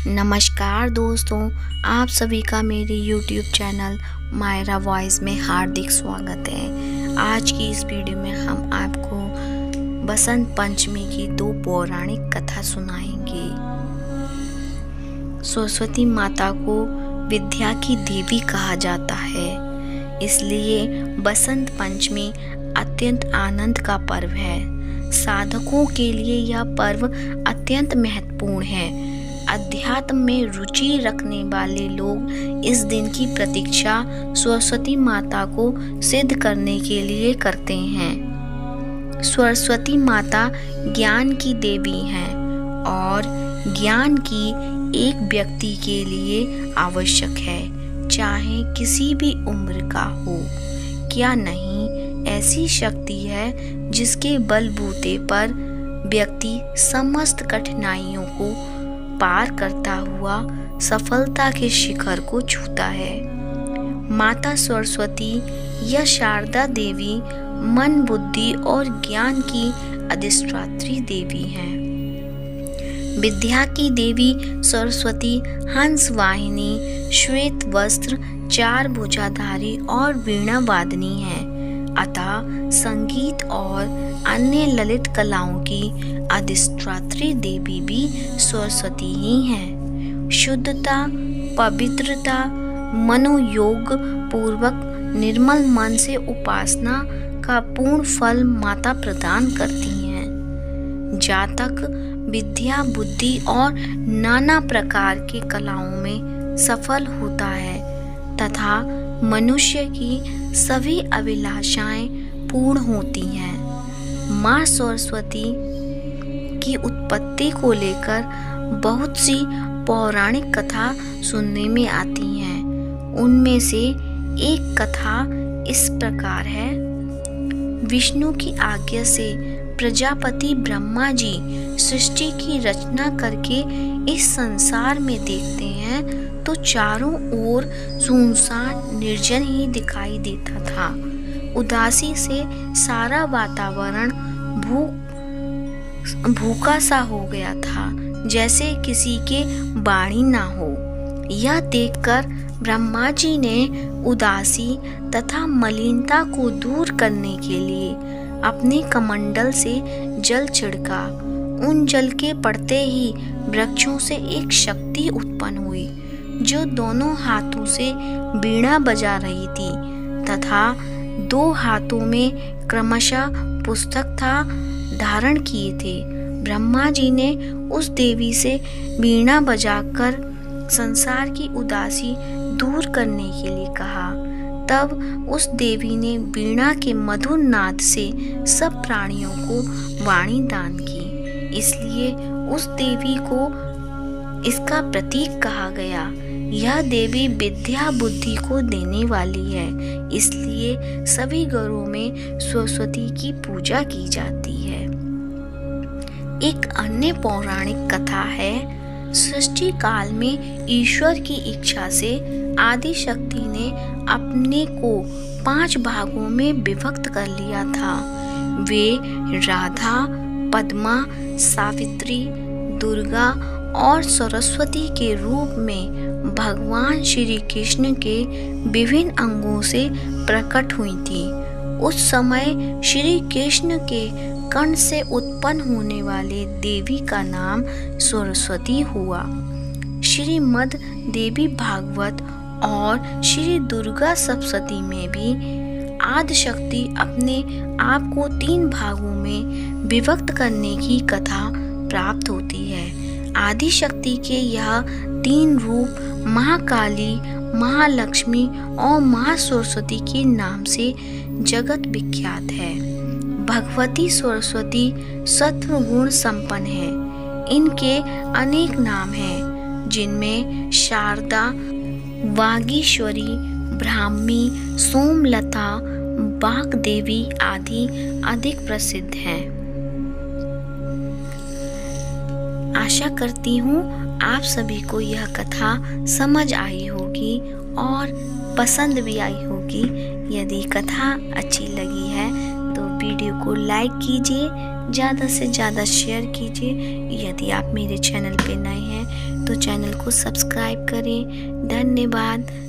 नमस्कार दोस्तों, आप सभी का मेरे YouTube चैनल मायरा वॉइस में हार्दिक स्वागत है। आज की इस वीडियो में हम आपको बसंत पंचमी की दो पौराणिक कथा सुनाएंगे। सरस्वती माता को विद्या की देवी कहा जाता है, इसलिए बसंत पंचमी अत्यंत आनंद का पर्व है। साधकों के लिए यह पर्व अत्यंत महत्वपूर्ण है। अध्यात्म में रुचि रखने वाले लोग इस दिन की प्रतीक्षा सरस्वती माता को सिद्ध करने के लिए करते हैं। सरस्वती माता ज्ञान की देवी हैं और ज्ञान की एक व्यक्ति के लिए आवश्यक है, चाहे किसी भी उम्र का हो। क्या नहीं, ऐसी शक्ति है जिसके बलबूते पर व्यक्ति समस्त कठिनाइयों को पार करता हुआ सफलता के शिखर को छूता है। माता सरस्वती या शारदा देवी मन, बुद्धि और ज्ञान की अधिष्ठात्री देवी हैं। विद्या की देवी सरस्वती हंस वाहिनी, श्वेत वस्त्र, चार भुजाधारी और वीणा वादनी है। अतः संगीत और अन्य ललित कलाओं की अधिष्ठात्री देवी भी सरस्वती ही हैं। शुद्धता, पवित्रता, मनोयोग पूर्वक निर्मल मन से उपासना का पूर्ण फल माता प्रदान करती हैं। जातक विद्या, बुद्धि और नाना प्रकार की कलाओं में सफल होता है तथा मनुष्य की सभी अभिलाषाएं पूर्ण होती हैं। माँ सरस्वती की उत्पत्ति को लेकर बहुत सी पौराणिक कथा सुनने में आती हैं। उनमें से एक कथा इस प्रकार है। विष्णु की आज्ञा से प्रजापति ब्रह्मा जी सृष्टि की रचना करके इस संसार में देखते हैं तो चारों ओर सुनसान निर्जन ही दिखाई देता था। उदासी से सारा वातावरण भूखा सा हो गया था, जैसे किसी के वाणी ना हो। यह देखकर ब्रह्मा जी ने उदासी तथा मलिनता को दूर करने के लिए अपने कमंडल से जल छिड़का। उन जल के पड़ते ही वृक्षों से एक शक्ति उत्पन्न हुई जो दोनों हाथों से वीणा बजा रही थी तथा दो हाथों में क्रमशः पुस्तक था धारण किए थे। ब्रह्मा जी ने उस देवी से वीणा बजाकर संसार की उदासी दूर करने के लिए कहा। तब उस देवी ने वीणा के मधुर नाद से सब प्राणियों को वाणी दान की, इसलिए उस देवी को इसका प्रतीक कहा गया। यह देवी विद्या बुद्धि को देने वाली है, इसलिए सभी घरों में सरस्वती की पूजा की जाती है। एक अन्य पौराणिक कथा है। सृष्टि काल में ईश्वर की इच्छा से आदि शक्ति ने अपने को 5 भागों में विभक्त कर लिया था। वे राधा, पद्मा, सावित्री, दुर्गा और सरस्वती के रूप में भगवान श्री कृष्ण के विभिन्न अंगों से प्रकट हुई थी। उस समय श्री कृष्ण के कण से उत्पन्न होने वाले देवी का नाम सरस्वती हुआ। श्रीमद् देवी भागवत और श्री दुर्गा सप्तशती में भी आदि शक्ति अपने आप को 3 भागों में विभक्त करने की कथा प्राप्त होती है। आदि शक्ति के यह 3 रूप महाकाली, महालक्ष्मी और महासरस्वती के नाम से जगत विख्यात है। भगवती सरस्वती सत्व गुण संपन्न है। इनके अनेक नाम हैं, जिनमें शारदा, वागीश्वरी, ब्राह्मी, सोमलता, वाग्देवी आदि अधिक प्रसिद्ध हैं। आशा करती हूँ आप सभी को यह कथा समझ आई होगी और पसंद भी आई होगी। यदि कथा अच्छी लगी है तो वीडियो को लाइक कीजिए, ज़्यादा से ज़्यादा शेयर कीजिए। यदि आप मेरे चैनल पे नए हैं तो चैनल को सब्सक्राइब करें। धन्यवाद।